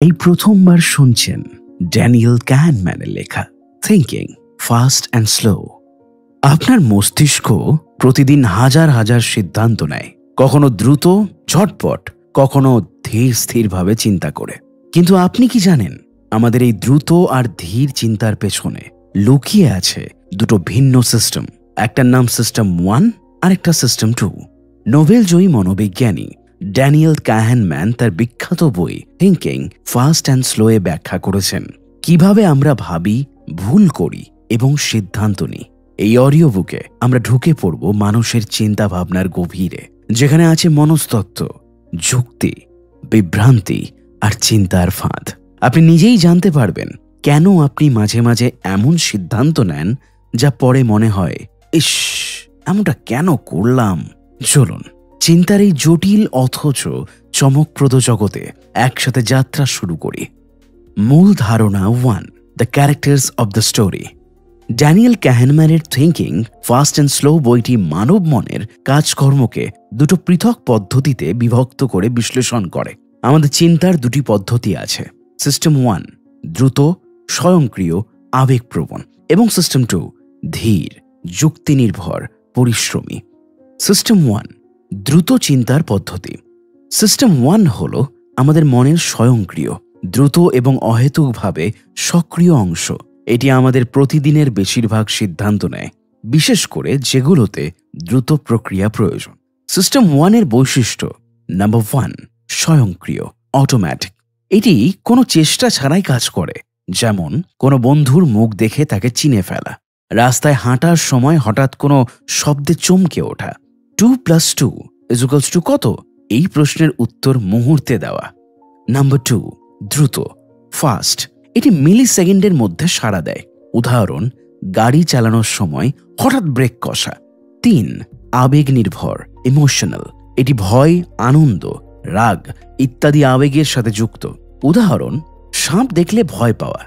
এই প্রথমবার শুনছেন ড্যানিয়েল কাহনেম্যানের লেখা থিঙ্কিং ফাস্ট অ্যান্ড স্লো। আপনার মস্তিষ্ক প্রতিদিন হাজার হাজার সিদ্ধান্ত নেয়, কখনো দ্রুত ঝটপট, কখনো ধীর স্থিরভাবে চিন্তা করে। কিন্তু আপনি কি জানেন, আমাদের এই দ্রুত আর ধীর চিন্তার পেছনে লুকিয়ে আছে দুটো ভিন্ন সিস্টেম। একটার নাম সিস্টেম 1 আর একটা সিস্টেম 2। নোবেলজয়ী মনোবিজ্ঞানী ড্যানিয়েল কাহনেম্যান তার বিখ্যাত বই থিঙ্কিং ফাস্ট অ্যান্ড স্লোয়ে ব্যাখ্যা করেছেন কিভাবে আমরা ভাবি, ভুল করি এবং সিদ্ধান্ত নিই। এই অডিও বুকে আমরা ঢুকে পড়ব মানুষের চিন্তা ভাবনার গভীরে, যেখানে আছে মনস্তত্ত্ব, যুক্তি, বিভ্রান্তি আর চিন্তার ফাঁদ। আপনি নিজেই জানতে পারবেন কেন আপনি মাঝে মাঝে এমন সিদ্ধান্ত নেন যা পরে মনে হয়, ইস, এমনটা কেন করলাম। চলুন চিন্তার এই জটিল অথচ চমকপ্রদ জগতে একসাথে যাত্রা শুরু করি। মূল ধারণা 1, the characters of the story. Daniel কাহনেম্যানের থিঙ্কিং ফাস্ট অ্যান্ড স্লো বইটি মানব মনের কাজকর্মকে দুটো পৃথক পদ্ধতিতে বিভক্ত করে বিশ্লেষণ করে। আমাদের চিন্তার দুটি পদ্ধতি আছে, সিস্টেম 1 দ্রুত, স্বয়ংক্রিয়, আবেগপ্রবণ, এবং সিস্টেম 2 ধীর, যুক্তিনির্ভর, পরিশ্রমী। সিস্টেম 1 দ্রুত চিন্তার পদ্ধতি। সিস্টেম 1 হল আমাদের মনের স্বয়ংক্রিয়, দ্রুত এবং অহেতুকভাবে সক্রিয় অংশ। এটি আমাদের প্রতিদিনের বেশিরভাগ সিদ্ধান্ত নেয়, বিশেষ করে যেগুলোতে দ্রুত প্রক্রিয়া প্রয়োজন। সিস্টেম 1 এর বৈশিষ্ট্য নাম্বার 1, স্বয়ংক্রিয়, অটোম্যাটিক। এটি কোনো চেষ্টা ছাড়াই কাজ করে, যেমন কোনো বন্ধুর মুখ দেখে তাকে চিনে ফেলা, রাস্তায় হাঁটার সময় হঠাৎ কোনো শব্দে চমকে ওঠা, 2+2 = কত, এই প্রশ্নের উত্তর মুহূর্তে দেওয়া। নাম্বার 2, দ্রুত, ফাস্ট। এটি মিলি সেকেন্ডের মধ্যে সাড়া দেয়। উদাহরণ, গাড়ি চালানোর সময় হঠাৎ ব্রেক কষা। 3, আবেগ নির্ভর, ইমোশনাল। এটি ভয়, আনন্দ, রাগ ইত্যাদি আবেগের সাথে যুক্ত। উদাহরণ, সাপ দেখলে ভয় পাওয়া,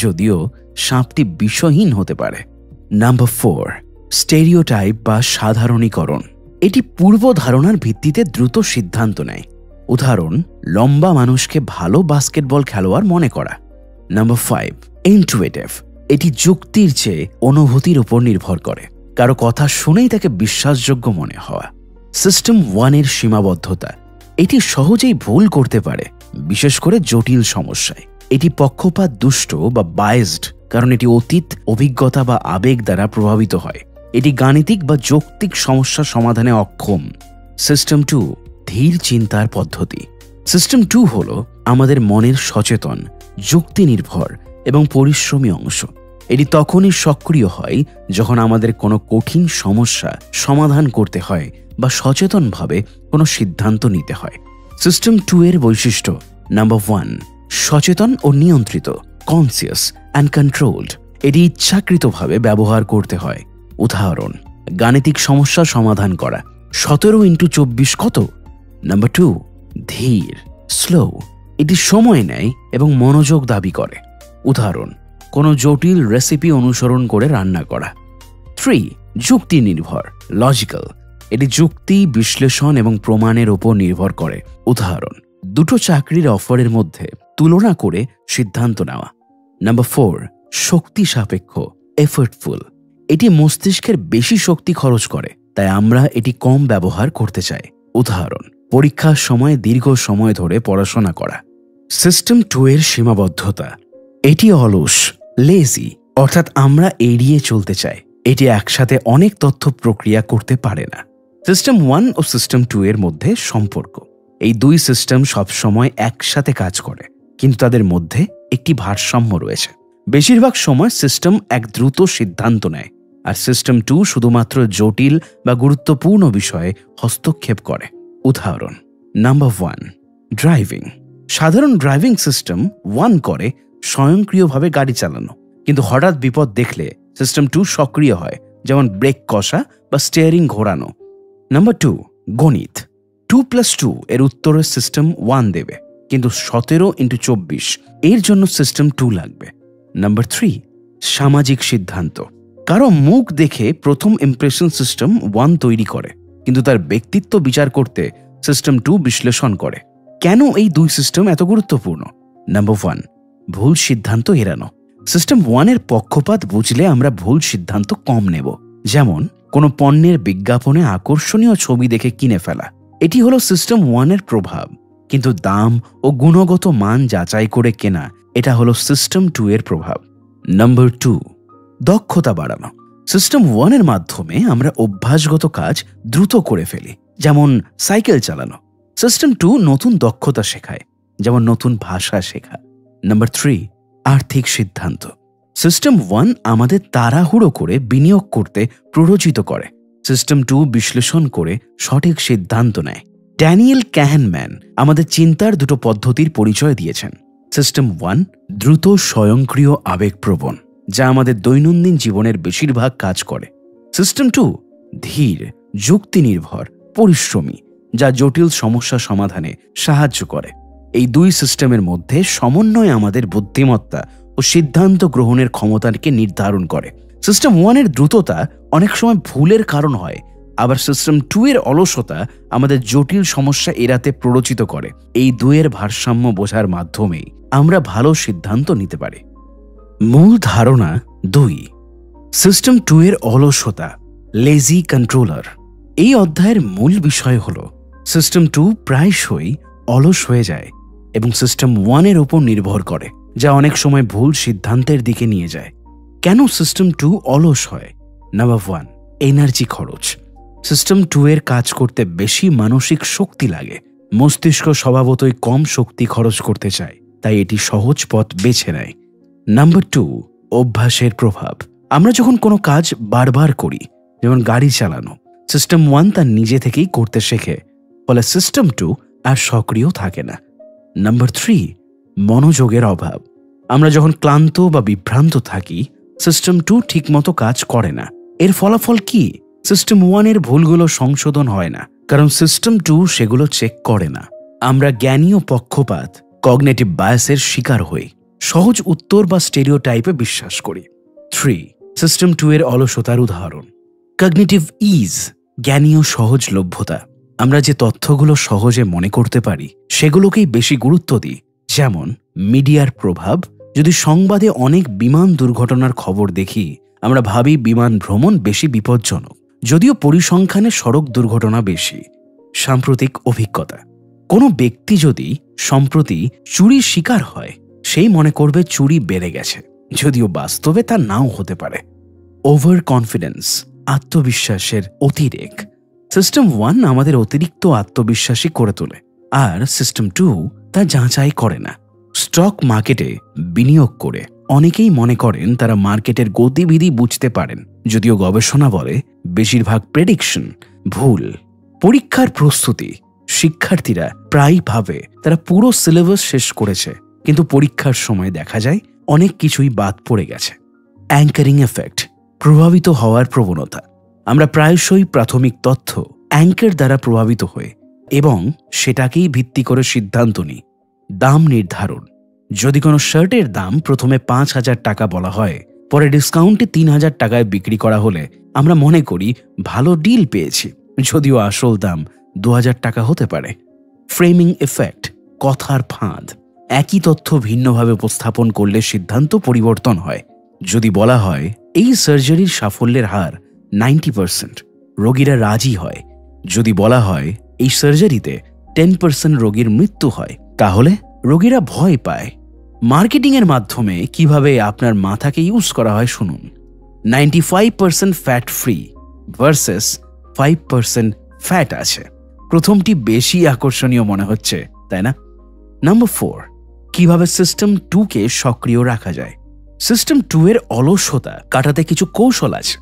যদিও সাপটি বিষহীন হতে পারে। নাম্বার 4, স্টেরিওটাইপ বা সাধারণীকরণ। এটি পূর্ব ধারণার ভিত্তিতে দ্রুত সিদ্ধান্ত নেয়। উদাহরণ, লম্বা মানুষকে ভালো বাস্কেটবল খেলোয়াড় মনে করা। Number 5, intuitive. এটি যুক্তির চেয়ে অনুভূতির উপর নির্ভর করে, কারো কথা শুনেই তাকে বিশ্বাসযোগ্য মনে হওয়া। সিস্টেম 1 এর সীমাবদ্ধতা। এটি সহজেই ভুল করতে পারে, বিশেষ করে জটিল সমস্যায়। এটি পক্ষপাত দুষ্ট বা বায়াসড, কারণ এটি অতীত অভিজ্ঞতা বা আবেগ দ্বারা প্রভাবিত হয়। এটি গাণিতিক বা যৌক্তিক সমস্যা সমাধানে অক্ষম। সিস্টেম 2, ধীর চিন্তার পদ্ধতি। সিস্টেম 2 হল আমাদের মনের সচেতন, যুক্তি নির্ভর এবং পরিশ্রমী অংশ। এটি তখনই সক্রিয় হয় যখন আমাদের কোনো কঠিন সমস্যা সমাধান করতে হয় বা সচেতনভাবে কোনো সিদ্ধান্ত নিতে হয়। সিস্টেম 2 এর বৈশিষ্ট্য নাম্বার 1, সচেতন ও নিয়ন্ত্রিত, কনসিয়াস অ্যান্ড কন্ট্রোলড। এটি ইচ্ছাকৃতভাবে ব্যবহার করতে হয়। উদাহরণ, গাণিতিক সমস্যা সমাধান করা, 17x24 কত। নাম্বার 2, ধীর, স্লো। এটি সময় নেয় এবং মনোযোগ দাবি করে। উদাহরণ, কোনো জটিল রেসিপি অনুসরণ করে রান্না করা। 3, যুক্তি নির্ভর, লজিক্যাল। এটি যুক্তি, বিশ্লেষণ এবং প্রমাণের উপর নির্ভর করে। উদাহরণ, দুটো চাকরির অফারের মধ্যে তুলনা করে সিদ্ধান্ত নেওয়া। নাম্বার 4, শক্তি সাপেক্ষ, এফোর্টফুল। এটি মস্তিষ্কের বেশি শক্তি খরচ করে, তাই আমরা এটি কম ব্যবহার করতে চাই। উদাহরণ, পরীক্ষার সময় দীর্ঘ সময় ধরে পড়াশোনা করা। সিস্টেম 2 এর সীমাবদ্ধতা। এটি অলস, লেজি, অর্থাৎ আমরা এড়িয়ে চলতে চাই। এটি একসাথে অনেক তথ্য প্রক্রিয়া করতে পারে না। সিস্টেম 1 ও সিস্টেম 2 এর মধ্যে সম্পর্ক। এই দুই সিস্টেম সবসময় একসাথে কাজ করে, কিন্তু তাদের মধ্যে একটি ভারসাম্য রয়েছে। বেশিরভাগ সময় সিস্টেম 1 দ্রুত সিদ্ধান্ত নেয়, আর সিস্টেম 2 শুধুমাত্র জটিল বা গুরুত্বপূর্ণ বিষয়ে হস্তক্ষেপ করে। উদাহরণ, নাম্বার 1, ড্রাইভিং। সাধারণ ড্রাইভিং সিস্টেম 1 করে স্বয়ংক্রিয়ভাবে গাড়ি চালানো, কিন্তু হঠাৎ বিপদ দেখলে সিস্টেম 2 সক্রিয় হয়, যেমন ব্রেক কষা বা স্টিয়ারিং ঘোরানো। নাম্বার 2, গণিত। 2+2 এর উত্তরে সিস্টেম 1 দেবে, কিন্তু 17x24 এর জন্য সিস্টেম 2 লাগবে। নাম্বার 3, সামাজিক সিদ্ধান্ত। কারো মুখ দেখে প্রথম ইমপ্রেশন সিস্টেম 1 তৈরি করে, কিন্তু তার ব্যক্তিত্ব বিচার করতে সিস্টেম 2 বিশ্লেষণ করে। কেন এই দুই সিস্টেম এত গুরুত্বপূর্ণ? নাম্বার 1, ভুল সিদ্ধান্ত এড়ানো। সিস্টেম 1 এর পক্ষপাত বুঝলে আমরা ভুল সিদ্ধান্ত কম নেব। যেমন কোনো পণ্যের বিজ্ঞাপনে আকর্ষণীয় ছবি দেখে কিনে ফেলা। এটি হলো সিস্টেম 1 এর প্রভাব। কিন্তু দাম ও গুণগত মান যাচাই করে কেনা, এটা হলো সিস্টেম 2 এর প্রভাব। নাম্বার 2, দক্ষতা বাড়ানো। সিস্টেম 1 এর মাধ্যমে আমরা অভ্যাসগত কাজ দ্রুত করে ফেলি, যেমন সাইকেল চালানো। সিস্টেম 2 নতুন দক্ষতা শেখায়, যেমন নতুন ভাষা শেখা। নাম্বার 3, আর্থিক সিদ্ধান্ত। সিস্টেম 1 আমাদের তাড়াহুড়ো করে বিনিয়োগ করতে প্ররোচিত করে। সিস্টেম 2 বিশ্লেষণ করে সঠিক সিদ্ধান্ত নেয়। ড্যানিয়েল কাহনেম্যান আমাদের চিন্তার দুটো পদ্ধতির পরিচয় দিয়েছেন। সিস্টেম 1 দ্রুত, স্বয়ংক্রিয়, আবেগপ্রবণ, যা আমাদের দৈনন্দিন জীবনের বেশিরভাগ কাজ করে। সিস্টেম 2 ধীর, যুক্তি নির্ভর, পরিশ্রমী, যা জটিল সমস্যা সমাধানে সাহায্য করে। এই দুই সিস্টেমের মধ্যে সমন্বয় আমাদের বুদ্ধিমত্তা ও সিদ্ধান্ত গ্রহণের ক্ষমতাকে নির্ধারণ করে। সিস্টেম 1 এর দ্রুততা অনেক সময় ভুলের কারণ হয়, আবার সিস্টেম 2 এর অলসতা আমাদের জটিল সমস্যা এড়াতে প্ররোচিত করে। এই দুয়ের ভারসাম্য বোঝার মাধ্যমেই আমরা ভালো সিদ্ধান্ত নিতে পারি। মূল ধারণা 2, সিস্টেম 2 এর অলসতা, লেজি কন্ট্রোলার। এই অধ্যায়ের মূল বিষয় হল সিস্টেম 2 প্রায়শই অলস হয়ে যায় এবং সিস্টেম 1 এর উপর নির্ভর করে, যা অনেক সময় ভুল সিদ্ধান্তের দিকে নিয়ে যায়। কেন সিস্টেম 2 অলস হয়? নাম্বার 1, এনার্জি খরচ। সিস্টেম 2 এর কাজ করতে বেশি মানসিক শক্তি লাগে। মস্তিষ্ক স্বভাবতই কম শক্তি খরচ করতে চায়, তাই এটি সহজ পথ বেছে নেয়। নাম্বার 2, অভ্যাসের প্রভাব। আমরা যখন কোনো কাজ বারবার করি, যেমন গাড়ি চালানো, সিস্টেম 1 তার নিজে থেকেই করতে শেখে, ফলে সিস্টেম 2 আর সক্রিয় থাকে না। নাম্বার 3, মনোযোগের অভাব। আমরা যখন ক্লান্ত বা বিভ্রান্ত থাকি, সিস্টেম 2 ঠিকমতো কাজ করে না। এর ফলাফল কি? সিস্টেম 1 এর ভুলগুলো সংশোধন হয় না, কারণ সিস্টেম 2 সেগুলো চেক করে না। আমরা জ্ঞানী ও পক্ষপাত, কগনিটিভ বায়াসের শিকার হই, সহজ উত্তর বা স্টেরিওটাইপে বিশ্বাস করি। 3, সিস্টেম 2 এর অলসতার উদাহরণ। কগনিটিভ ইজ, জ্ঞানী ও সহজলভ্যতা। আমরা যে তথ্যগুলো সহজে মনে করতে পারি, সেগুলোকেই বেশি গুরুত্ব দিই। যেমন মিডিয়ার প্রভাব। যদি সংবাদে অনেক বিমান দুর্ঘটনার খবর দেখি, আমরা ভাবি বিমান ভ্রমণ বেশি বিপজ্জনক, যদিও পরিসংখ্যানে সড়ক দুর্ঘটনা বেশি। সাম্প্রতিক অভিজ্ঞতা। কোনো ব্যক্তি যদি সম্প্রতি চুরির শিকার হয়, সেই মনে করবে চুরি বেড়ে গেছে, যদিও বাস্তবে তা নাও হতে পারে। ওভার কনফিডেন্স, আত্মবিশ্বাসের অতিরেক। সিস্টেম 1 আমাদের অতিরিক্ত আত্মবিশ্বাসী করে তোলে, আর সিস্টেম 2 তা যাচাই করে না। স্টক মার্কেটে বিনিয়োগ করে অনেকেই মনে করেন তারা মার্কেটের গতিবিধি বুঝতে পারেন, যদিও গবেষণা বলে বেশিরভাগ প্রেডিকশন ভুল। পরীক্ষার প্রস্তুতি। শিক্ষার্থীরা প্রায়ই ভাবে তারা পুরো সিলেবাস শেষ করেছে, কিন্তু পরীক্ষার সময় দেখা যায় অনেক কিছুই বাদ পড়ে গেছে। অ্যাঙ্কারিং এফেক্ট, প্রভাবিত হওয়ার প্রবণতা। আমরা প্রায়শই প্রাথমিক তথ্য অ্যাঙ্কার দ্বারা প্রভাবিত হই এবং সেটাকেই ভিত্তি করে সিদ্ধান্ত নিই। দাম নির্ধারণ। যদি কোনো শার্টের দাম প্রথমে 5,000 টাকা বলা হয়, পরে ডিসকাউন্টে 3,000 টাকায় বিক্রি করা হলে আমরা মনে করি ভালো ডিল পেয়েছি, যদিও আসল দাম 2,000 টাকা হতে পারে। ফ্রেমিং এফেক্ট, কথার ফাঁদ। একই তথ্য ভিন্নভাবে উপস্থাপন করলে সিদ্ধান্ত পরিবর্তন হয়। যদি বলা হয় এই সার্জারির সাফল্যের হার 90%, রোগীরা রাজি হয়। যদি বলা হয় এই সার্জারিতে 10% রোগীর মৃত্যু হয়, তাহলে রোগীরা ভয় পায়। মার্কেটিংয়ের মাধ্যমে কিভাবে আপনার মাথাকে ইউজ করা হয় শুনুন। 95% ফ্যাট ফ্রি ভার্সেস 5% ফ্যাট আছে। প্রথমটি বেশি আকর্ষণীয় মনে হচ্ছে, তাই না? নাম্বার 4, কিভাবে সিস্টেম 2কে সক্রিয় রাখা যায়। সিস্টেম 2 এর অলসতা কাটাতে কিছু কৌশল আছে।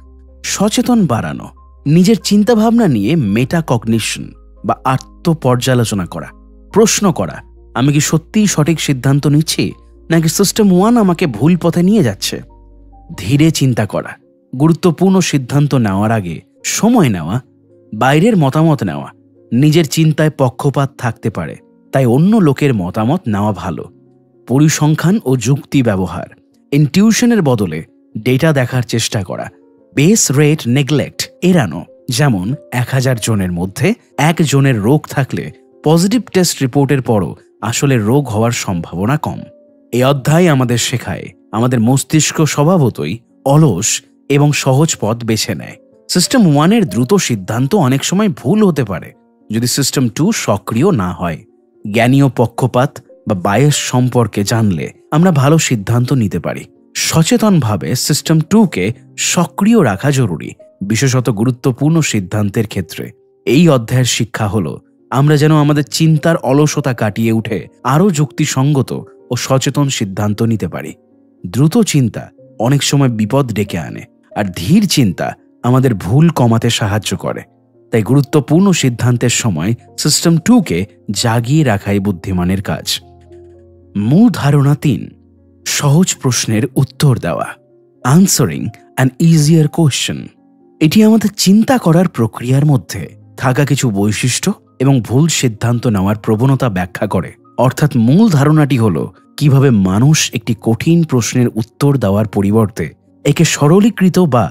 সচেতন বাড়ানো, নিজের চিন্তাভাবনা নিয়ে মেটাকগনিশন বা আত্মপর্যালোচনা করা। প্রশ্ন করা, আমি কি সত্যিই সঠিক সিদ্ধান্ত নিচ্ছি, নাকি সিস্টেম 1 আমাকে ভুল পথে নিয়ে যাচ্ছে। ধীরে চিন্তা করা, গুরুত্বপূর্ণ সিদ্ধান্ত নেওয়ার আগে সময় নেওয়া। বাইরের মতামত নেওয়া, নিজের চিন্তায় পক্ষপাত থাকতে পারে, তাই অন্য লোকের মতামত নেওয়া ভালো। পরিসংখ্যান ও যুক্তি ব্যবহার, ইনটিউশনের বদলে ডেটা দেখার চেষ্টা করা। বেস রেট নেগলেক্ট এড়ানো, যেমন 1000 জনের মধ্যে 1 জনের রোগ থাকলে পজিটিভ টেস্ট রিপোর্টের পরও আসলে রোগ হওয়ার সম্ভাবনা কম। এই অধ্যায় আমাদের শেখায় আমাদের মস্তিষ্ক স্বভাবতই অলস এবং সহজ পথ বেছে নেয়। সিস্টেম 1 এর দ্রুত সিদ্ধান্ত অনেক সময় ভুল হতে পারে যদি সিস্টেম 2 সক্রিয় না হয়। জ্ঞানীয় পক্ষপাত বা বায়াস সম্পর্কে জানলে আমরা ভালো সিদ্ধান্ত নিতে পারি। সচেতনভাবে সিস্টেম 2কে সক্রিয় রাখা জরুরি, বিশেষত গুরুত্বপূর্ণ সিদ্ধান্তের ক্ষেত্রে। এই অধ্যায়ের শিক্ষা হলো আমরা যেন আমাদের চিন্তার অলসতা কাটিয়ে উঠে আরও যুক্তিসঙ্গত ও সচেতন সিদ্ধান্ত নিতে পারি। দ্রুত চিন্তা অনেক সময় বিপদ ডেকে আনে, আর ধীর চিন্তা আমাদের ভুল কমাতে সাহায্য করে। তাই গুরুত্বপূর্ণ সিদ্ধান্তের সময় সিস্টেম 2কে জাগিয়ে রাখাই বুদ্ধিমানের কাজ। মূল ধারণা 3, সহজ প্রশ্নের উত্তর দেওয়া। Answering an easier question. এটি আমাদের চিন্তা করার প্রক্রিয়ার মধ্যে থাকা কিছু বৈশিষ্ট্য এবং ভুল সিদ্ধান্ত নেওয়ার প্রবণতা ব্যাখ্যা করে। অর্থাৎ মূল ধারণাটি হলো কিভাবে মানুষ একটি কঠিন প্রশ্নের উত্তর দেওয়ার পরিবর্তে একে সরলীকৃত বা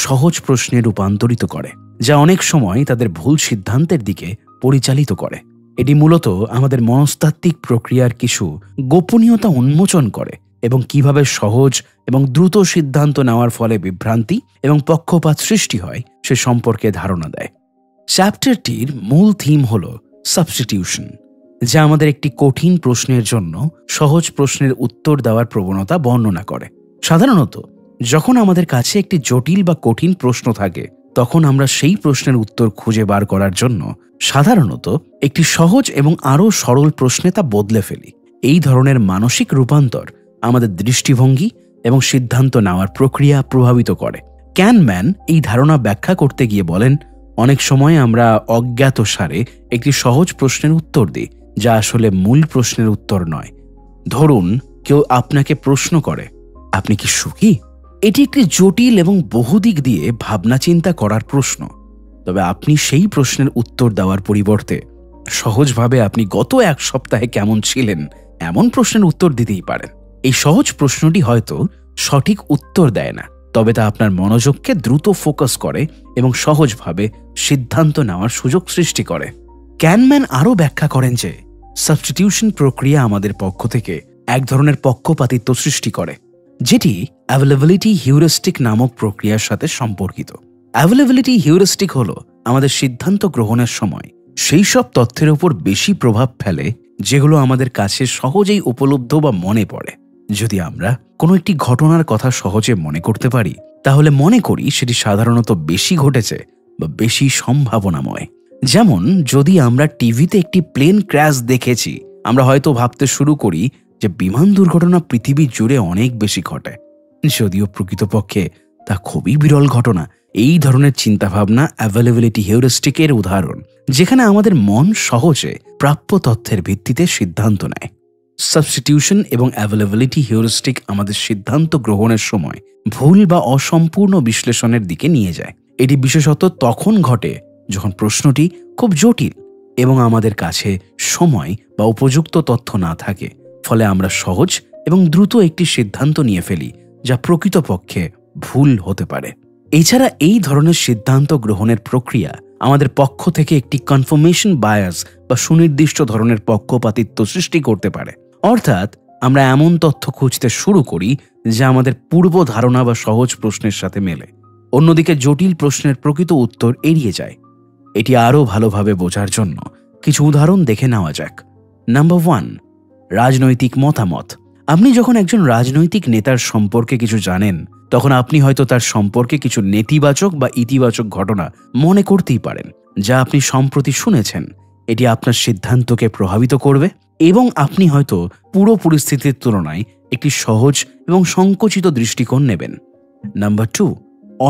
সহজ প্রশ্নে রূপান্তরিত করে, যা অনেক সময় তাদের ভুল সিদ্ধান্তের দিকে পরিচালিত করে। এটি মূলত আমাদের মনস্তাত্ত্বিক প্রক্রিয়ার কিছু গোপনীয়তা উন্মোচন করে এবং কিভাবে সহজ এবং দ্রুত সিদ্ধান্ত নেওয়ার ফলে বিভ্রান্তি এবং পক্ষপাত সৃষ্টি হয় সে সম্পর্কে ধারণা দেয়। চ্যাপ্টারটির মূল থিম হল সাবস্টিটিউশন, যা আমাদের একটি কঠিন প্রশ্নের জন্য সহজ প্রশ্নের উত্তর দেওয়ার প্রবণতা বর্ণনা করে। সাধারণত যখন আমাদের কাছে একটি জটিল বা কঠিন প্রশ্ন থাকে, তখন আমরা সেই প্রশ্নের উত্তর খুঁজে বার করার জন্য সাধারণত একটি সহজ এবং আরও সরল প্রশ্নে তা বদলে ফেলি। এই ধরনের মানসিক রূপান্তর আমাদের দৃষ্টিভঙ্গি এবং সিদ্ধান্ত নেওয়ার প্রক্রিয়া প্রভাবিত করে। ক্যানম্যান এই ধারণা ব্যাখ্যা করতে গিয়ে বলেন, অনেক সময় আমরা অজ্ঞাতসারে একটি সহজ প্রশ্নের উত্তর দিই, যা আসলে মূল প্রশ্নের উত্তর নয়। ধরুন কেউ আপনাকে প্রশ্ন করে, আপনি কি সুখী? এটি একটি জটিল এবং বহুদিক দিয়ে ভাবনা চিন্তা করার প্রশ্ন। তবে আপনি সেই প্রশ্নের উত্তর দেওয়ার পরিবর্তে সহজভাবে আপনি গত এক সপ্তাহে কেমন ছিলেন এমন প্রশ্নের উত্তর দিতেই পারেন। এই সহজ প্রশ্নটি হয়তো সঠিক উত্তর দেয় না, তবে তা আপনার মনোযোগকে দ্রুত ফোকাস করে এবং সহজভাবে সিদ্ধান্ত নেওয়ার সুযোগ সৃষ্টি করে। ক্যানম্যান আরও ব্যাখ্যা করেন যে সাবস্টিটিউশন প্রক্রিয়া আমাদের পক্ষ থেকে এক ধরনের পক্ষপাতিত্ব সৃষ্টি করে, যেটি অ্যাভেলেবিলিটি হিউরিস্টিক নামক প্রক্রিয়ার সাথে সম্পর্কিত। অ্যাভেলেবিলিটি হিউরিস্টিক হল আমাদের সিদ্ধান্ত গ্রহণের সময় সেই সব তথ্যের উপর বেশি প্রভাব ফেলে যেগুলো আমাদের কাছে সহজেই উপলব্ধ বা মনে পড়ে। যদি আমরা কোনো একটি ঘটনার কথা সহজে মনে করতে পারি, তাহলে মনে করি সেটি সাধারণত বেশি ঘটেছে বা বেশি সম্ভাবনাময়। যেমন যদি আমরা টিভিতে একটি প্লেন ক্র্যাশ দেখেছি, আমরা হয়তো ভাবতে শুরু করি যে বিমান দুর্ঘটনা পৃথিবী জুড়ে অনেক বেশি ঘটে, যদিও প্রকৃতপক্ষে তা খুবই বিরল ঘটনা। এই ধরনের চিন্তাভাবনা অ্যাভেলেবিলিটি হিউরিস্টিকের উদাহরণ, যেখানে আমাদের মন সহজে প্রাপ্য তথ্যের ভিত্তিতে সিদ্ধান্ত নেয়। সাবস্টিটিউশন এবং অ্যাভেলেবিলিটি হিউরিস্টিক আমাদের সিদ্ধান্ত গ্রহণের সময় ভুল বা অসম্পূর্ণ বিশ্লেষণের দিকে নিয়ে যায়। এটি বিশেষত তখন ঘটে যখন প্রশ্নটি খুব জটিল এবং আমাদের কাছে সময় বা উপযুক্ত তথ্য না থাকে। ফলে আমরা সহজ এবং দ্রুত একটি সিদ্ধান্ত নিয়ে ফেলি, যা প্রকৃতপক্ষে ভুল হতে পারে। এছাড়া এই ধরনের সিদ্ধান্ত গ্রহণের প্রক্রিয়া আমাদের পক্ষ থেকে একটি কনফার্মেশন বায়াস বা সুনির্দিষ্ট ধরনের পক্ষপাতিত্ব সৃষ্টি করতে পারে। অর্থাৎ আমরা এমন তথ্য খুঁজতে শুরু করি যা আমাদের পূর্ব ধারণা বা সহজ প্রশ্নের সাথে মেলে, অন্যদিকে জটিল প্রশ্নের প্রকৃত উত্তর এড়িয়ে যায়। এটি আরও ভালোভাবে বোঝার জন্য কিছু উদাহরণ দেখে নেওয়া যাক। নাম্বার 1, রাজনৈতিক মতামত। আপনি যখন একজন রাজনৈতিক নেতার সম্পর্কে কিছু জানেন, তখন আপনি হয়তো তার সম্পর্কে কিছু নেতিবাচক বা ইতিবাচক ঘটনা মনে করতেই পারেন যা আপনি সম্প্রতি শুনেছেন। এটি আপনার সিদ্ধান্তকে প্রভাবিত করবে এবং আপনি হয়তো পুরো পরিস্থিতির তুলনায় একটি সহজ এবং সংকুচিত দৃষ্টিকোণ নেবেন। নাম্বার 2,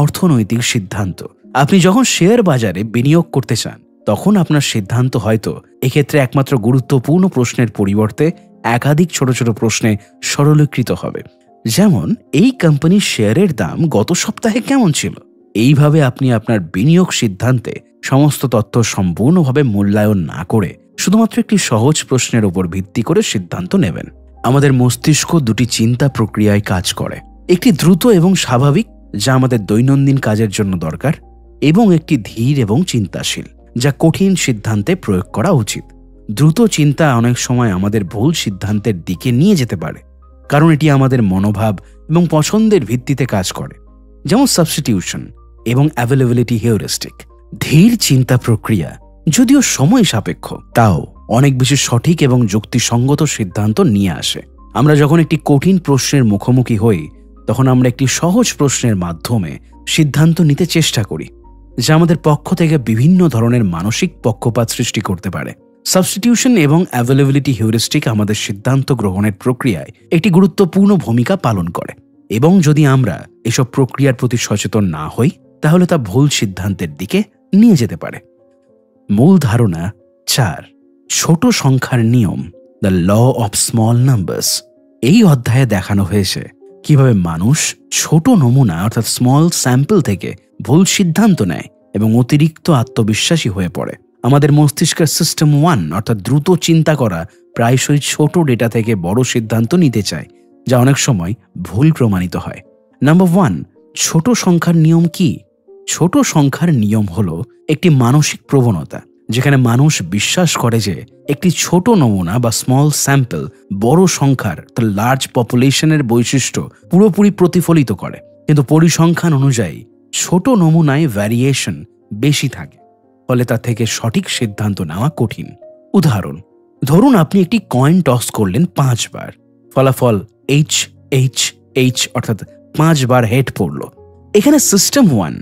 অর্থনৈতিক সিদ্ধান্ত। আপনি যখন শেয়ার বাজারে বিনিয়োগ করতে চান, তখন আপনার সিদ্ধান্ত হয়তো এক্ষেত্রে একমাত্র গুরুত্বপূর্ণ প্রশ্নের পরিবর্তে একাধিক ছোট ছোট প্রশ্নে সরলীকৃত হবে। যেমন, এই কোম্পানির শেয়ারের দাম গত সপ্তাহে কেমন ছিল? এইভাবে আপনি আপনার বিনিয়োগ সিদ্ধান্তে সমস্ত তথ্য সম্পূর্ণভাবে মূল্যায়ন না করে শুধুমাত্র একটি সহজ প্রশ্নের উপর ভিত্তি করে সিদ্ধান্ত নেবেন। আমাদের মস্তিষ্ক দুটি চিন্তা প্রক্রিয়ায় কাজ করে, একটি দ্রুত এবং স্বাভাবিক যা আমাদের দৈনন্দিন কাজের জন্য দরকার, এবং একটি ধীর এবং চিন্তাশীল যা কঠিন সিদ্ধান্তে প্রয়োগ করা উচিত। দ্রুত চিন্তা অনেক সময় আমাদের ভুল সিদ্ধান্তের দিকে নিয়ে যেতে পারে, কারণ এটি আমাদের মনোভাব এবং পছন্দের ভিত্তিতে কাজ করে, যেমন সাবস্টিটিউশন এবং অ্যাভেলেবিলিটি হিউরিস্টিক। ধীর চিন্তা প্রক্রিয়া যদিও সময় সাপেক্ষ, তাও অনেক বেশি সঠিক এবং যুক্তিসঙ্গত সিদ্ধান্ত নিয়ে আসে। আমরা যখন একটি কঠিন প্রশ্নের মুখোমুখি হই, তখন আমরা একটি সহজ প্রশ্নের মাধ্যমে সিদ্ধান্ত নিতে চেষ্টা করি, যা আমাদের পক্ষ থেকে বিভিন্ন ধরনের মানসিক পক্ষপাত সৃষ্টি করতে পারে। সাবস্টিটিউশন এবং অ্যাভেলেবিলিটি হিউরিস্টিক আমাদের সিদ্ধান্ত গ্রহণের প্রক্রিয়ায় একটি গুরুত্বপূর্ণ ভূমিকা পালন করে, এবং যদি আমরা এসব প্রক্রিয়ার প্রতি সচেতন না হই, তাহলে তা ভুল সিদ্ধান্তের দিকে নিয়ে যেতে পারে। মূল ধারণা 4, ছোট সংখ্যার নিয়ম, the law of small numbers. এই অধ্যায়ে দেখানো হয়েছে কিভাবে মানুষ ছোট নমুনা অর্থাৎ স্মল স্যাম্পল থেকে ভুল সিদ্ধান্ত নেয় এবং অতিরিক্ত আত্মবিশ্বাসী হয়ে পড়ে। আমাদের মস্তিষ্কের সিস্টেম 1 অর্থাৎ দ্রুত চিন্তা করা প্রায়শই ছোট ডেটা থেকে বড় সিদ্ধান্ত নিতে চায়, যা অনেক সময় ভুল প্রমাণিত হয়। নাম্বার 1, ছোট সংখ্যার নিয়ম কি? ছোট সংখ্যার নিয়ম হলো একটি মানসিক প্রবণতা যেখানে মানুষ বিশ্বাস করে যে একটি ছোট নমুনা বা স্মল স্যাম্পল বড় সংখ্যার লার্জ পপুলেশনের বৈশিষ্ট্য পুরোপুরি প্রতিফলিত করে। কিন্তু পরিসংখ্যান অনুযায়ী ছোট নমুনায় ভ্যারিয়েশন বেশি থাকে, ফলে তা থেকে সঠিক সিদ্ধান্ত নেওয়া কঠিন। উদাহরণ, ধরুন আপনি একটি কয়েন টস করলেন 5 বার, ফলাফল HHH অর্থাৎ 5 বার হেড পড়ল। এখানে সিস্টেম 1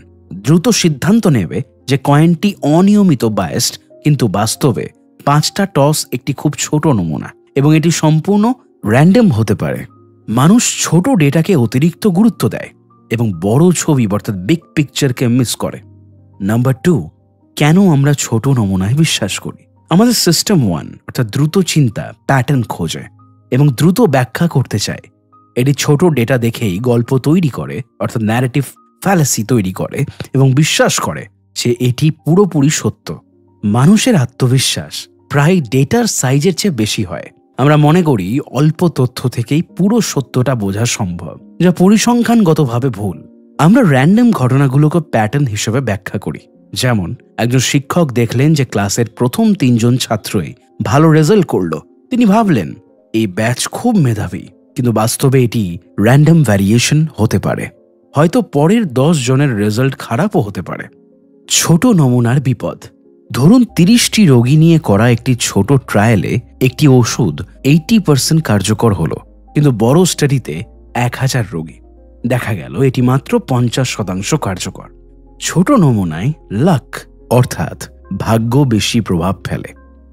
দ্রুত সিদ্ধান্ত নেবে যে কয়েনটি অনিয়মিত বায়াসড, কিন্তু বাস্তবে 5টা টস একটি খুব ছোট নমুনা এবং এটি সম্পূর্ণ র্যান্ডম হতে পারে। মানুষ ছোট ডেটাকে অতিরিক্ত গুরুত্ব দেয় এবং বড় ছবি অর্থাৎ বিগ পিকচারকে মিস করে। নাম্বার 2, কেন আমরা ছোট নমুনায় বিশ্বাস করি? আমাদের সিস্টেম 1 অর্থাৎ দ্রুত চিন্তা প্যাটার্ন খোঁজে এবং দ্রুত ব্যাখ্যা করতে চায়। এটি ছোট ডেটা দেখেই গল্প তৈরি করে অর্থাৎ ন্যারেটিভ ফ্যালাসি তৈরি করে এবং বিশ্বাস করে যে এটি পুরোপুরি সত্য। মানুষের আত্মবিশ্বাস প্রায় ডেটার সাইজের চেয়ে বেশি হয়। আমরা মনে করি অল্প তথ্য থেকেই পুরো সত্যটা বোঝা সম্ভব, যা পরিসংখ্যানগতভাবে ভুল। আমরা র্যান্ডম ঘটনাগুলোকে প্যাটার্ন হিসেবে ব্যাখ্যা করি। যেমন, একজন শিক্ষক দেখলেন যে ক্লাসের প্রথম 3 জন ছাত্রই ভালো রেজাল্ট করলো। তিনি ভাবলেন এই ব্যাচ খুব মেধাবী, কিন্তু বাস্তবে এটি র্যান্ডম ভ্যারিয়েশন হতে পারে। হয়তো পরের 10 জনের রেজাল্ট খারাপও হতে পারে। ছোট নমুনার বিপদ। ধরুন 30টি রোগী নিয়ে করা একটি ছোট ট্রায়ালে একটি ওষুধ 80% কার্যকর হলো, কিন্তু বড় স্টাডিতে 1000 রোগী দেখা গেল এটি মাত্র 50% কার্যকর। ছোট নমুনায় লাক অর্থাৎ ভাগ্য বেশি প্রভাব ফেলে।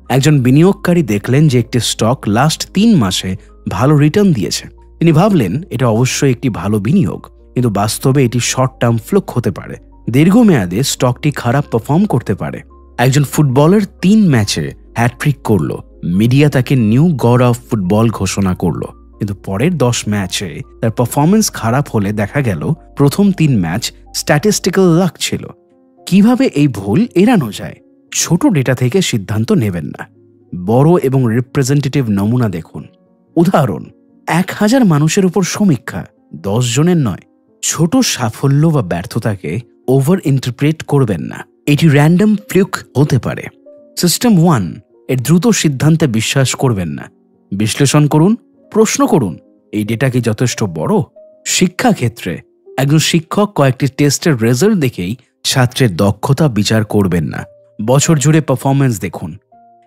একজন বিনিয়োগকারী দেখলেন যে একটি স্টক লাস্ট 3 মাসে ভালো রিটার্ন দিয়েছে। তিনি ভাবলেন এটা অবশ্যই একটি ভালো বিনিয়োগ, কিন্তু বাস্তবে এটি শর্ট টার্ম ফ্লুক হতে পারে। দীর্ঘমেয়াদে স্টকটি খারাপ পারফর্ম করতে পারে। একজন ফুটবলার 3 ম্যাচে হ্যাটট্রিক করলো, মিডিয়া তাকে নিউ গড অফ ফুটবল ঘোষণা করলো, কিন্তু পরের 10 ম্যাচে তার পারফরমেন্স খারাপ হলে দেখা গেল প্রথম 3 ম্যাচ স্ট্যাটিস্টিক্যাল লাক ছিল। কিভাবে এই ভুল এড়ানো যায়? ছোট ডেটা থেকে সিদ্ধান্ত নেবেন না, বড় এবং রিপ্রেজেন্টেটিভ নমুনা দেখুন। উদাহরণ, 1000 মানুষের উপর সমীক্ষা, 10 জনের নয়। ছোট সাফল্য বা ব্যর্থতাকে ওভার ইন্টারপ্রেট করবেন না, এটি র্যান্ডম ফ্লুক হতে পারে। সিস্টেম 1 এর দ্রুত সিদ্ধান্তে বিশ্বাস করবেন না, বিশ্লেষণ করুন, প্রশ্ন করুন এই ডেটা কি যথেষ্ট বড়? শিক্ষাক্ষেত্রে একজন শিক্ষক কয়েকটি টেস্টের রেজাল্ট দেখেই ছাত্রের দক্ষতা বিচার করবেন না, বছর জুড়ে পারফরমেন্স দেখুন।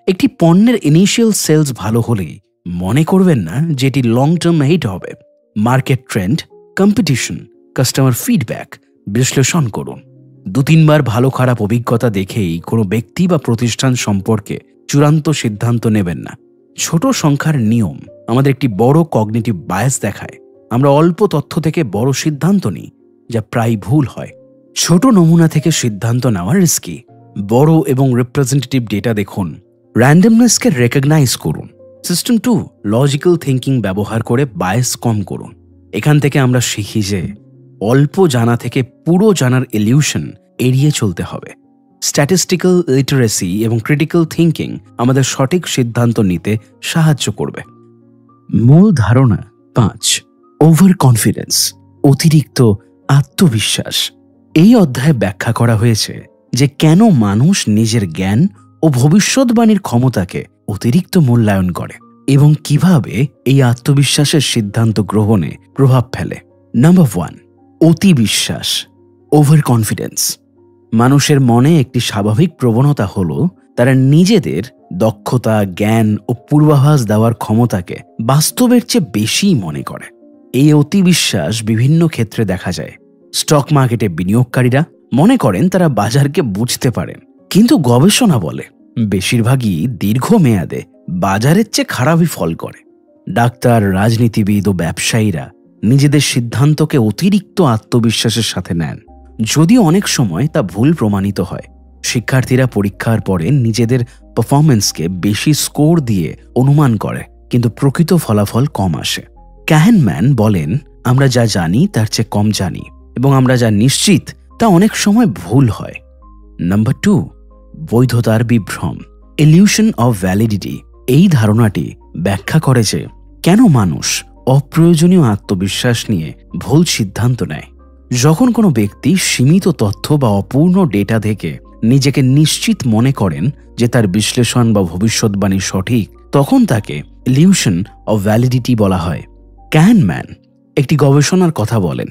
একটি পণ্যের ইনিশিয়াল সেলস ভালো হলেই মনে করবেন না যে এটি লং টার্ম হিট হবে। Market trend, competition, customer feedback বিশ্লেষণ করুন। 2-3 বার ভালো খারাপ অভিজ্ঞতা দেখেই কোনো ব্যক্তি বা প্রতিষ্ঠান সম্পর্কে চূড়ান্ত সিদ্ধান্ত নেবেন না। ছোট সংখ্যার নিয়ম আমাদের একটি বড় কগনিটিভ বায়াস দেখায়। আমরা অল্প তথ্য থেকে বড় সিদ্ধান্ত নিই, যা প্রায় ভুল হয়। ছোট নমুনা থেকে সিদ্ধান্ত নেওয়া রিস্কি। বড় এবং রিপ্রেজেন্টেটিভ ডেটা দেখুন, র্যান্ডমনেসকে রেকগনাইজ করুন। সিস্টেম 2 লজিক্যাল থিঙ্কিং ব্যবহার করে বায়াস কম করুন। এখান থেকে আমরা শিখি যে অল্প জানা থেকে পুরো জানার ইলিউশন এড়িয়ে চলতে হবে। স্ট্যাটিস্টিক্যাল লিটারেসি এবং ক্রিটিক্যাল থিঙ্কিং আমাদের সঠিক সিদ্ধান্ত নিতে সাহায্য করবে। মূল ধারণা 5, ওভার কনফিডেন্স, অতিরিক্ত আত্মবিশ্বাস। এই অধ্যায়ে ব্যাখ্যা করা হয়েছে যে কেন মানুষ নিজের জ্ঞান ও ভবিষ্যৎবাণীর ক্ষমতাকে অতিরিক্ত মূল্যায়ন করে। এবং কিভাবে এই আত্মবিশ্বাসের সিদ্ধান্ত গ্রহণে প্রভাব ফেলে। নাম্বার 1, অতি বিশ্বাস, ওভার কনফিডেন্স। মানুষের মনে একটি স্বাভাবিক প্রবণতা হলো তারা নিজেদের দক্ষতা, জ্ঞান ও পূর্বাভাস দেওয়ার ক্ষমতাকে বাস্তবের চেয়ে বেশি মনে করে। এই অতি বিশ্বাস বিভিন্ন ক্ষেত্রে দেখা যায়। স্টক মার্কেটে বিনিয়োগকারীরা মনে করেন তারা বাজারকে বুঝতে পারেন, কিন্তু গবেষণা বলে বেশিরভাগই দীর্ঘমেয়াদে বাজারের চেয়ে খারাপই ফল করে। ডাক্তার, রাজনীতিবিদ ও ব্যবসায়ীরা নিজেদের সিদ্ধান্তকে অতিরিক্ত আত্মবিশ্বাসের সাথে নেন, যদিও অনেক সময় তা ভুল প্রমাণিত হয়। শিক্ষার্থীরা পরীক্ষার পরে নিজেদের পারফরমেন্সকে বেশি স্কোর দিয়ে অনুমান করে, কিন্তু প্রকৃত ফলাফল কম আসে। কাহনেম্যান বলেন, আমরা যা জানি তার চেয়ে কম জানি, এবং আমরা যা নিশ্চিত তা অনেক সময় ভুল হয়। নাম্বার 2, বৈধতার বিভ্রম, ইলিউশন অফ ভ্যালিডিটি। এই ধারণাটি ব্যাখ্যা করে যে কেন মানুষ অপ্রয়োজনীয় আত্মবিশ্বাস নিয়ে ভুল সিদ্ধান্ত নেয়। যখন কোনো ব্যক্তি সীমিত তথ্য বা অপূর্ণ ডেটা থেকে নিজেকে নিশ্চিত মনে করেন যে তার বিশ্লেষণ বা ভবিষ্যৎবাণী সঠিক, তখন তাকে ইলিউশন অফ ভ্যালিডিটি বলা হয়। কাহনেম্যান একটি গবেষণার কথা বলেন,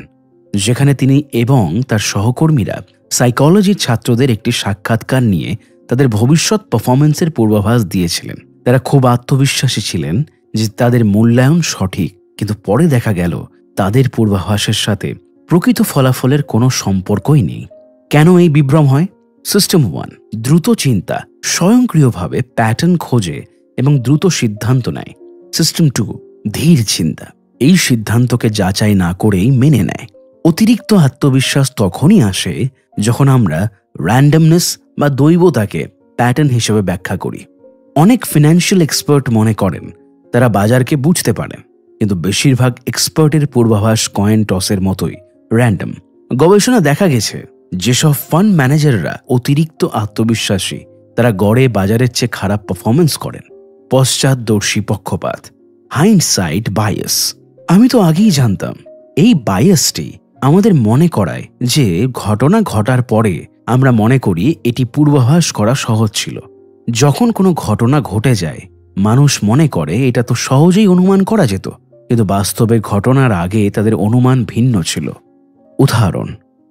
যেখানে তিনি এবং তার সহকর্মীরা সাইকোলজির ছাত্রদের একটি সাক্ষাৎকার নিয়ে তাদের ভবিষ্যৎ পারফরমেন্সের পূর্বাভাস দিয়েছিলেন। তারা খুব আত্মবিশ্বাসী ছিলেন যে তাদের মূল্যায়ন সঠিক, কিন্তু পরে দেখা গেল তাদের পূর্বাভাসের সাথে প্রকৃত ফলাফলের কোনো সম্পর্কই নেই। কেন এই বিভ্রম হয়? সিস্টেম 1, দ্রুত চিন্তা, স্বয়ংক্রিয়ভাবে প্যাটার্ন খোঁজে এবং দ্রুত সিদ্ধান্ত নেয়। সিস্টেম 2, ধীর চিন্তা, এই সিদ্ধান্তকে যাচাই না করেই মেনে নেয়। অতিরিক্ত আত্মবিশ্বাস তখনই আসে যখন আমরা র্যান্ডমনেস বা দৈবতাকে প্যাটার্ন হিসেবে ব্যাখ্যা করি। অনেক ফিনান্সিয়াল এক্সপার্ট মনে করেন তারা বাজারকে বুঝতে পারেন, কিন্তু বেশিরভাগ এক্সপার্টের পূর্বাভাস কয়েন টসের মতোই র্যান্ডম। গবেষণা দেখা গেছে যেসব ফান্ড ম্যানেজাররা অতিরিক্ত আত্মবিশ্বাসী তারা গড়ে বাজারের চেয়ে খারাপ পারফরমেন্স করেন। পশ্চাৎদর্শী পক্ষপাত, হাইন্ডসাইট বায়াস। আমি তো আগেই জানতাম। এই বায়াসটি আমাদের মনে করায় যে ঘটনা ঘটার পরে আমরা মনে করি এটি পূর্বাভাস করা সহজ ছিল। যখন কোনো ঘটনা ঘটে যায়, মানুষ মনে করে এটা তো সহজেই অনুমান করা যেত, কিন্তু বাস্তবে ঘটনার আগে তাদের অনুমান ভিন্ন ছিল। উদাহরণ,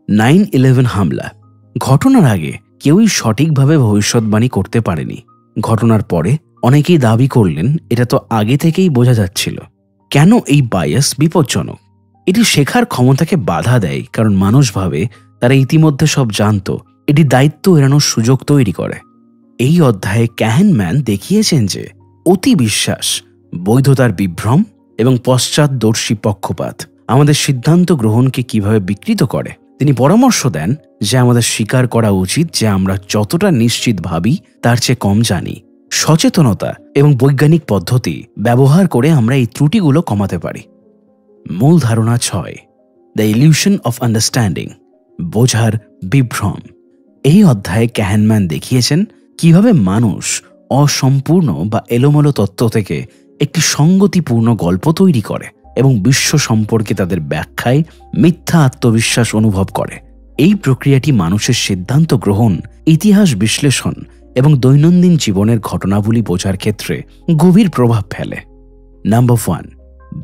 9/11 হামলা। ঘটনার আগে কেউই সঠিকভাবে ভবিষ্যৎবাণী করতে পারেনি। ঘটনার পরে অনেকেই দাবি করলেন এটা তো আগে থেকেই বোঝা যাচ্ছিল। কেন এই বায়াস বিপজ্জনক? এটি শেখার ক্ষমতাকে বাধা দেয়, কারণ মানুষ ভাবে তারা ইতিমধ্যে সব জানত। এটি দায়িত্ব এড়ানোর সুযোগ তৈরি করে। এই অধ্যায়ে কাহনেম্যান দেখিয়েছেন যে অতি বিশ্বাস, বৈধতার বিভ্রম এবং পশ্চাৎদর্শী পক্ষপাত আমাদের সিদ্ধান্ত গ্রহণকে কিভাবে বিকৃত করে। তিনি পরামর্শ দেন যে আমাদের স্বীকার করা উচিত যে আমরা যতটা নিশ্চিত ভাবি তার চেয়ে কম জানি। সচেতনতা এবং বৈজ্ঞানিক পদ্ধতি ব্যবহার করে আমরা এই ত্রুটিগুলো কমাতে পারি। মূল ধারণা 6, দ্য ইলিউশন অফ আন্ডারস্ট্যান্ডিং, বোঝার বিভ্রম। এই অধ্যায়ে কাহনেম্যান দেখিয়েছেন কিভাবে মানুষ অসম্পূর্ণ বা এলোমেলো তত্ত্ব থেকে একটি সঙ্গতিপূর্ণ গল্প তৈরি করে এবং বিশ্ব সম্পর্কে তাদের ব্যাখ্যায় মিথ্যা আত্মবিশ্বাস অনুভব করে। এই প্রক্রিয়াটি মানুষের সিদ্ধান্ত গ্রহণ, ইতিহাস বিশ্লেষণ এবং দৈনন্দিন জীবনের ঘটনাবলী বোঝার ক্ষেত্রে গভীর প্রভাব ফেলে। নাম্বার 1,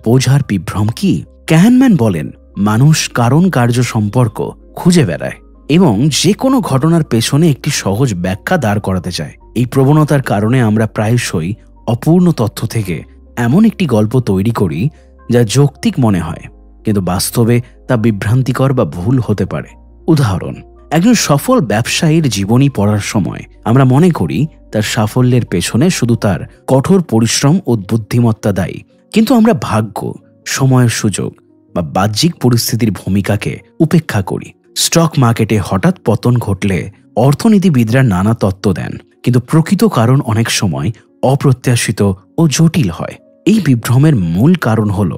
বোঝার বিভ্রম কি? কাহনেম্যান বলেন, মানুষ কারণ কার্য সম্পর্ক খুঁজে বেড়ায় এবং যে কোনো ঘটনার পেছনে একটি সহজ ব্যাখ্যা দাঁড় করাতে চায়। এই প্রবণতার কারণে আমরা প্রায়শই অপূর্ণ তথ্য থেকে এমন একটি গল্প তৈরি করি যা যৌক্তিক মনে হয়, কিন্তু বাস্তবে তা বিভ্রান্তিকর বা ভুল হতে পারে। উদাহরণ, একজন সফল ব্যবসায়ীর জীবনী পড়ার সময় আমরা মনে করি তার সাফল্যের পেছনে শুধু তার কঠোর পরিশ্রম ও বুদ্ধিমত্তা দায়ী, কিন্তু আমরা ভাগ্য, সময়ের সুযোগ বা বাহ্যিক পরিস্থিতির ভূমিকাকে উপেক্ষা করি। স্টক মার্কেটে হঠাৎ পতন ঘটলে অর্থনীতিবিদরা নানা তত্ত্ব দেন, কিন্তু প্রকৃত কারণ অনেক সময় অপ্রত্যাশিত ও জটিল হয়। এই বিভ্রমের মূল কারণ হল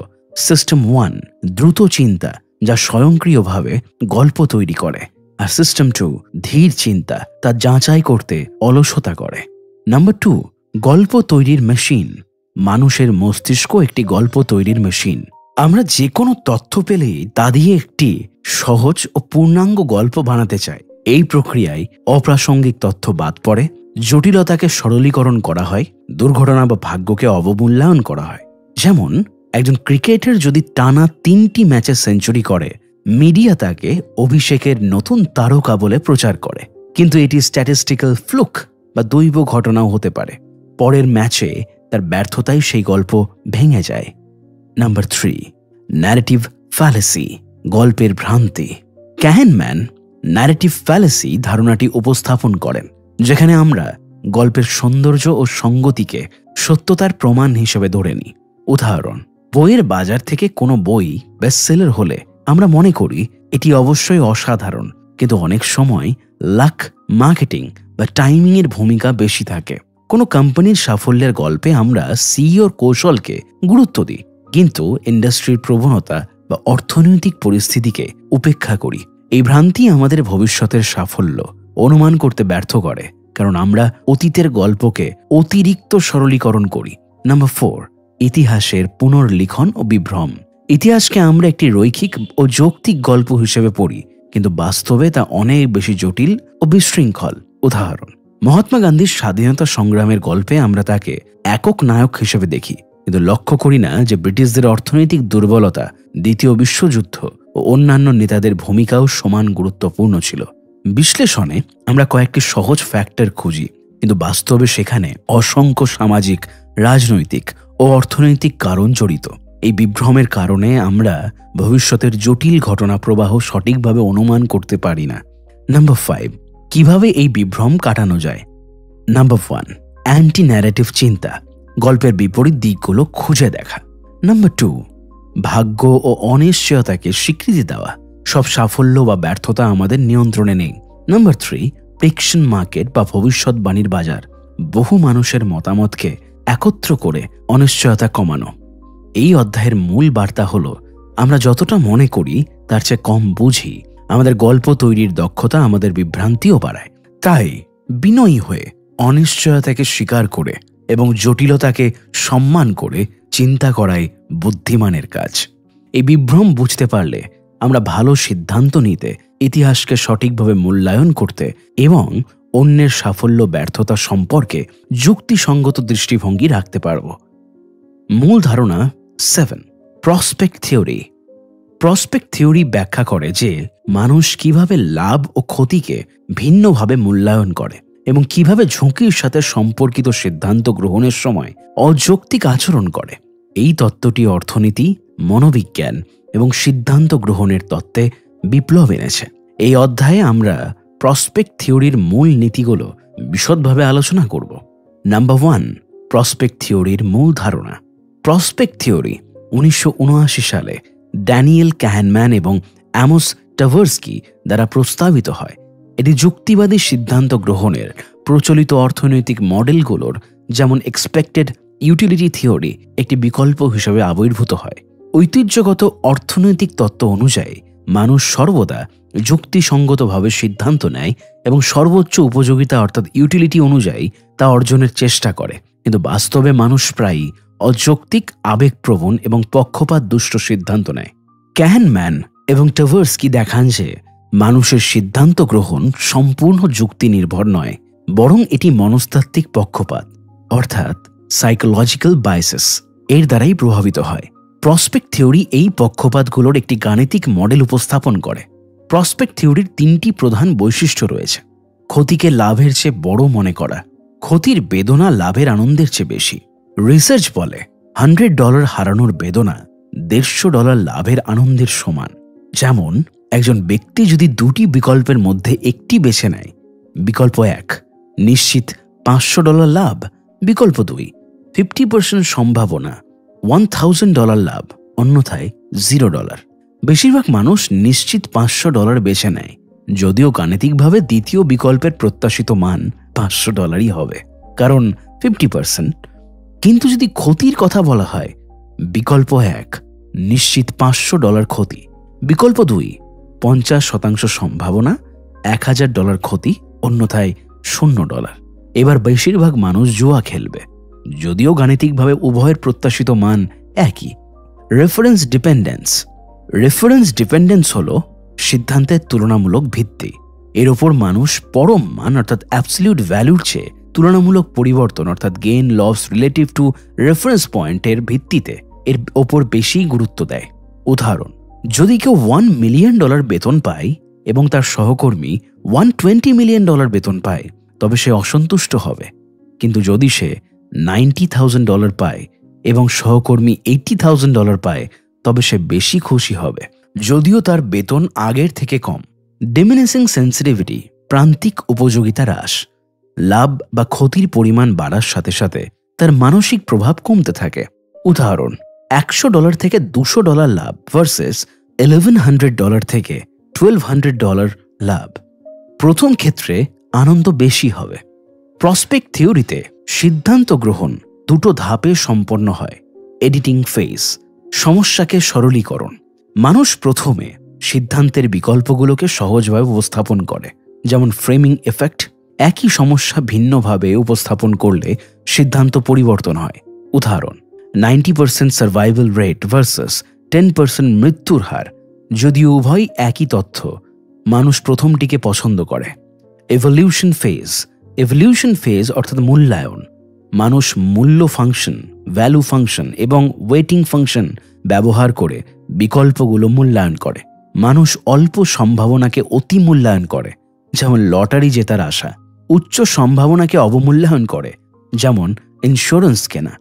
সিস্টেম 1, দ্রুত চিন্তা, যা স্বয়ংক্রিয়ভাবে গল্প তৈরি করে, আর সিস্টেম 2, ধীর চিন্তা, তা যাচাই করতে অলসতা করে। নাম্বার 2, গল্প তৈরির মেশিন। মানুষের মস্তিষ্ক একটি গল্প তৈরির মেশিন। আমরা যে কোনো তথ্য পেলেই তা দিয়ে একটি সহজ ও পূর্ণাঙ্গ গল্প বানাতে চাই। এই প্রক্রিয়ায় অপ্রাসঙ্গিক তথ্য বাদ পড়ে জটিলতাকে সরলীকরণ করা হয়, দুর্ঘটনা বা ভাগ্যকে অবমূল্যায়ন করা হয়। যেমন একজন ক্রিকেটার যদি টানা 3টি ম্যাচে সেঞ্চুরি করে, মিডিয়া তাকে অভিষেকের নতুন তারকা বলে প্রচার করে, কিন্তু এটি স্ট্যাটিস্টিক্যাল ফ্লুক বা দৈব ঘটনাও হতে পারে। পরের ম্যাচে তার ব্যর্থতাই সেই গল্প ভেঙে যায়। নাম্বার 3, ন্যারেটিভ ফ্যালেসি, গল্পের ভ্রান্তি। ক্যাহনম্যান ন্যারেটিভ ফ্যালেসি ধারণাটি উপস্থাপন করেন, যেখানে আমরা গল্পের সৌন্দর্য ও সঙ্গতিকে সত্যতার প্রমাণ হিসেবে ধরে নিই। উদাহরণ, বইয়ের বাজার থেকে কোনো বই বেস্টসেলার হলে আমরা মনে করি এটি অবশ্যই অসাধারণ, কিন্তু অনেক সময় লাক, মার্কেটিং বা টাইমিং এর ভূমিকা বেশি থাকে। কোনো কোম্পানির সাফল্যের গল্পে আমরা সিইওর কৌশলকে গুরুত্ব দিই, কিন্তু ইন্ডাস্ট্রির প্রবণতা বা অর্থনৈতিক পরিস্থিতিকে উপেক্ষা করি। এই ভ্রান্তি আমাদের ভবিষ্যতের সাফল্য অনুমান করতে ব্যর্থ করে, কারণ আমরা অতীতের গল্পকে অতিরিক্ত সরলীকরণ করি। নাম্বার 4, ইতিহাসের পুনর্লিখন ও বিভ্রম। ইতিহাসকে আমরা একটি রৈখিক ও যৌক্তিক গল্প হিসেবে পড়ি, কিন্তু বাস্তবে তা অনেক বেশি জটিল ও বিশৃঙ্খল। উদাহরণ, মহাত্মা গান্ধীর স্বাধীনতা সংগ্রামের গল্পে আমরা তাকে একক নায়ক হিসেবে দেখি, কিন্তু লক্ষ্য করি না যে ব্রিটিশদের অর্থনৈতিক দুর্বলতা, দ্বিতীয় বিশ্বযুদ্ধ ও অন্যান্য নেতাদের ভূমিকাও সমান গুরুত্বপূর্ণ ছিল। বিশ্লেষণে আমরা কয়েকটি সহজ ফ্যাক্টর খুঁজি, কিন্তু বাস্তবে সেখানে অসংখ্য সামাজিক, রাজনৈতিক ও অর্থনৈতিক কারণ জড়িত। এই বিভ্রমের কারণে আমরা ভবিষ্যতের জটিল ঘটনা প্রবাহ সঠিকভাবে অনুমান করতে পারি না। নাম্বার 5, কিভাবে এই বিভ্রম কাটানো যায়। নাম্বার 1, অ্যান্টি ন্যারেটিভ চিন্তা, গল্পের বিপরীত দিকগুলো খুঁজে দেখা। নাম্বার 2, ভাগ্য ও অনিশ্চয়তাকে স্বীকৃতি দেওয়া, সব সাফল্য বা ব্যর্থতা আমাদের নিয়ন্ত্রণে নেই। নাম্বার 3, প্রেডিকশন মার্কেট বা ভবিষ্যৎবাণীর বাজার, বহু মানুষের মতামতকে একত্র করে অনিশ্চয়তা কমানো। এই অধ্যায়ের মূল বার্তা হলো, আমরা যতটা মনে করি তার চেয়ে কম বুঝি। আমাদের গল্প তৈরির দক্ষতা আমাদের বিভ্রান্তিও বাড়ায়। তাই বিনয়ী হয়ে অনিশ্চয়তাকে স্বীকার করে এবং জটিলতাকে সম্মান করে চিন্তা করাই বুদ্ধিমানের কাজ। এই বিভ্রম বুঝতে পারলে আমরা ভালো সিদ্ধান্ত নিতে, ইতিহাসকে সঠিকভাবে মূল্যায়ন করতে এবং অন্যের সাফল্য ব্যর্থতা সম্পর্কে যুক্তিসঙ্গত দৃষ্টিভঙ্গি রাখতে পারব। মূল ধারণা 7, প্রসপেক্ট থিওরি। প্রসপেক্ট থিওরি ব্যাখ্যা করে যে মানুষ কিভাবে লাভ ও ক্ষতিকে ভিন্নভাবে মূল্যায়ন করে এবং কিভাবে ঝুঁকির সাথে সম্পর্কিত সিদ্ধান্ত গ্রহণের সময় অযৌক্তিক আচরণ করে। এই তত্ত্বটি অর্থনীতি, মনোবিজ্ঞান এবং সিদ্ধান্ত গ্রহণের তত্ত্বে বিপ্লব এনেছে। এই অধ্যায়ে আমরা প্রসপেক্ট থিওরির মূল নীতিগুলো বিশদভাবে আলোচনা করব। নাম্বার 1, প্রসপেক্ট থিওরির মূল ধারণা। প্রসপেক্ট থিওরি 1979 সালে ড্যানিয়েল কাহনম্যান এবং অ্যামোস টাভারস্কি দ্বারা প্রস্তাবিত হয়। এটি যুক্তিবাদী সিদ্ধান্ত গ্রহণের প্রচলিত অর্থনৈতিক মডেলগুলোর, যেমন এক্সপেক্টেড ইউটিলিটি থিওরি, একটি বিকল্প হিসেবে আবির্ভূত হয়। ঐতিহ্যগত অর্থনৈতিক তত্ত্ব অনুযায়ী মানুষ সর্বদা যুক্তিসঙ্গতভাবে সিদ্ধান্ত নেয় এবং সর্বোচ্চ উপযোগিতা অর্থাৎ ইউটিলিটি অনুযায়ী তা অর্জনের চেষ্টা করে, কিন্তু বাস্তবে মানুষ প্রায়ই অযৌক্তিক, আবেগপ্রবণ এবং পক্ষপাত দুষ্ট সিদ্ধান্ত নেয়। কাহনম্যান এবং টাভারস্কি দেখান যে মানুষের সিদ্ধান্ত গ্রহণ সম্পূর্ণ যুক্তি নির্ভর নয়, বরং এটি মনস্তাত্ত্বিক পক্ষপাত অর্থাৎ সাইকোলজিক্যাল বায়াসেস এর দ্বারাই প্রভাবিত হয়। প্রসপেক্ট থিওরি এই পক্ষপাতগুলোর একটি গাণিতিক মডেল উপস্থাপন করে। প্রসপেক্ট থিওরির 3টি প্রধান বৈশিষ্ট্য রয়েছে। ক্ষতিকে লাভের চেয়ে বড় মনে করা, ক্ষতির বেদনা লাভের আনন্দের চেয়ে বেশি। রিসার্চ বলে $100 হারানোর বেদনা $150 লাভের আনন্দের সমান। যেমন একজন ব্যক্তি যদি 2টি বিকল্পের মধ্যে একটি বেছে নেয়, বিকল্প 1 নিশ্চিত $500 লাভ, বিকল্প 2 50% সম্ভাবনা $1000 লাভ, অন্যথায় $0। বেশিরভাগ মানুষ নিশ্চিত $500 বেছে নেয়, যদিও গাণিতিকভাবে দ্বিতীয় বিকল্পের প্রত্যাশিত মান $500ই হবে, কারণ 50%। কিন্তু যদি ক্ষতির কথা বলা হয়, বিকল্প 1 নিশ্চিত $500 ক্ষতি, বিকল্প 2 50% সম্ভাবনা $1000 ক্ষতি, অন্যথায় $0। এবার বেশিরভাগ মানুষ জুয়া খেলবে, যদিও গাণিতিকভাবে উভয়ের প্রত্যাশিত মান একই। Reference dependence. রেফারেন্স ডিপেন্ডেন্স হল সিদ্ধান্তের তুলনামূলক ভিত্তি। এর ওপর মানুষ পরম মান অর্থাৎ অ্যাবসলিউট ভ্যালুর চেয়ে তুলনামূলক পরিবর্তন অর্থাৎ gain loss relative to reference পয়েন্টের ভিত্তিতে এর ওপর বেশি গুরুত্ব দেয়। উদাহরণ, যদি কেউ $1 মিলিয়ন বেতন পায় এবং তার সহকর্মী $120 মিলিয়ন বেতন পায়, তবে সে অসন্তুষ্ট হবে। কিন্তু যদি সে $90,000 পায় এবং সহকর্মী $80,000 পায়, তবে সে বেশি খুশি হবে, যদিও তার বেতন আগের থেকে কম। ডিমিনিশিং সেন্সিটিভিটি, প্রান্তিক উপযোগিতা হ্রাস। লাভ বা ক্ষতির পরিমাণ বাড়ার সাথে সাথে তার মানসিক প্রভাব কমতে থাকে। উদাহরণ, $100 থেকে $200 লাভ ভার্সেস $1,100 থেকে $1,200 লাভ। প্রথম ক্ষেত্রে আনন্দ বেশি হবে। প্রসপেক্ট থিওরিতে সিদ্ধান্ত গ্রহণ দুটো ধাপে সম্পন্ন হয়। এডিটিং ফেজ, সমস্যাকে সরলীকরণ। মানুষ প্রথমে সিদ্ধান্তের বিকল্পগুলোকে সহজভাবে উপস্থাপন করে, যেমন ফ্রেমিং এফেক্ট। একই সমস্যা ভিন্নভাবে উপস্থাপন করলে সিদ্ধান্ত পরিবর্তন হয়। উদাহরণ, 90% সার্ভাইভাল রেট ভার্সেস 10% মৃত্যুর হার। যদিও উভয় একই তথ্য, মানুষ প্রথমটিকে পছন্দ করে। এভলিউশন ফেজ অর্থাৎ মূল্যায়ন। মানুষ মূল্য ফাংশন, ভ্যালু ফাংশন এবং ওয়েটিং ফাংশন ব্যবহার করে বিকল্পগুলো মূল্যায়ন করে। মানুষ অল্প সম্ভাবনাকে অতি মূল্যায়ন করে, যেমন লটারি জেতার আশা। উচ্চ সম্ভাবনাকে অবমূল্যায়ন করে, যেমন ইন্স্যুরেন্স কেনা।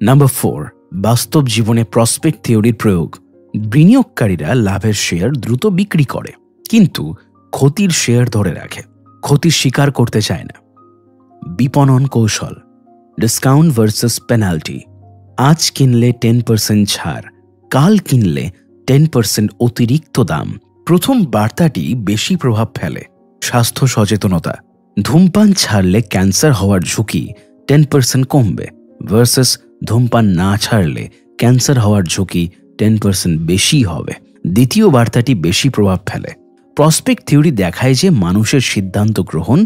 নাম্বার 4, বাস্তব জীবনে প্রসপেক্ট থিওরির প্রয়োগ। বিনিয়োগকারীরা লাভের শেয়ার দ্রুত বিক্রি করে, কিন্তু ক্ষতির শেয়ার ধরে রাখে, ক্ষতি স্বীকার করতে চায় না। বিপণন কৌশল, ডিসকাউন্ট ভার্সেস পেনাল্টি। আজ কিনলে 10% ছাড়, কাল কিনলে 10% অতিরিক্ত দাম। প্রথম বার্তাটি বেশি প্রভাব ফেলে। স্বাস্থ্য সচেতনতা, ধূমপান ছাড়লে ক্যান্সার হওয়ার ঝুঁকি 10% কমবে ভার্সেস ধূমপান না ছাড়লে ক্যান্সার হওয়ার ঝুঁকি 10% বেশি হবে। দ্বিতীয় বার্তাটি বেশি প্রভাব ফেলে। প্রসপেক্ট থিওরি দেখায় যে মানুষের সিদ্ধান্ত গ্রহণ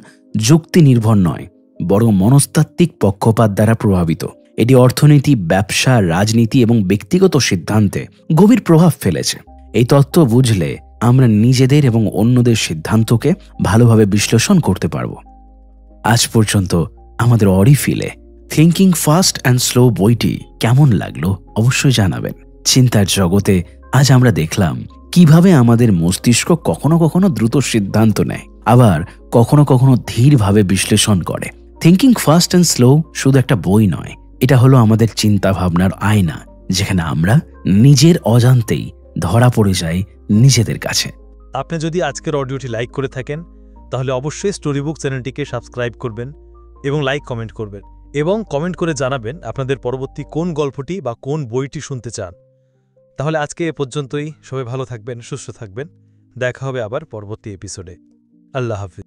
যুক্তি নির্ভর নয়, বরং মনস্তাত্ত্বিক পক্ষপাত দ্বারা প্রভাবিত। এটি অর্থনীতি, ব্যবসা, রাজনীতি এবং ব্যক্তিগত সিদ্ধান্তে গভীর প্রভাব ফেলেছে। এই তত্ত্ব বুঝলে আমরা নিজেদের এবং অন্যদের সিদ্ধান্তকে ভালোভাবে বিশ্লেষণ করতে পারব। আজ পর্যন্ত আমাদের অরিফিলে থিঙ্কিং ফাস্ট অ্যান্ড স্লো বইটি কেমন লাগলো অবশ্যই জানাবেন। চিন্তার জগতে আজ আমরা দেখলাম কিভাবে আমাদের মস্তিষ্ক কখনো কখনো দ্রুত সিদ্ধান্ত নেয়, আবার কখনো কখনো ধীরভাবে বিশ্লেষণ করে। থিঙ্কিং ফাস্ট অ্যান্ড স্লো শুধু একটা বই নয়, এটা হলো আমাদের চিন্তা ভাবনার আয়না, যেখানে আমরা নিজের অজান্তেই ধরা পড়ে যাই নিজেদের কাছে। আপনি যদি আজকের অডিওটি লাইক করে থাকেন, তাহলে অবশ্যই স্টোরিবুক চ্যানেলটিকে সাবস্ক্রাইব করবেন এবং লাইক কমেন্ট করবেন, এবং কমেন্ট করে জানাবেন আপনাদের পরবর্তী কোন গল্পটি বা কোন বইটি শুনতে চান। তাহলে আজকে এ পর্যন্তই। সবাই ভালো থাকবেন, সুস্থ থাকবেন। দেখা হবে আবার পরবর্তী এপিসোডে। আল্লাহ হাফিজ।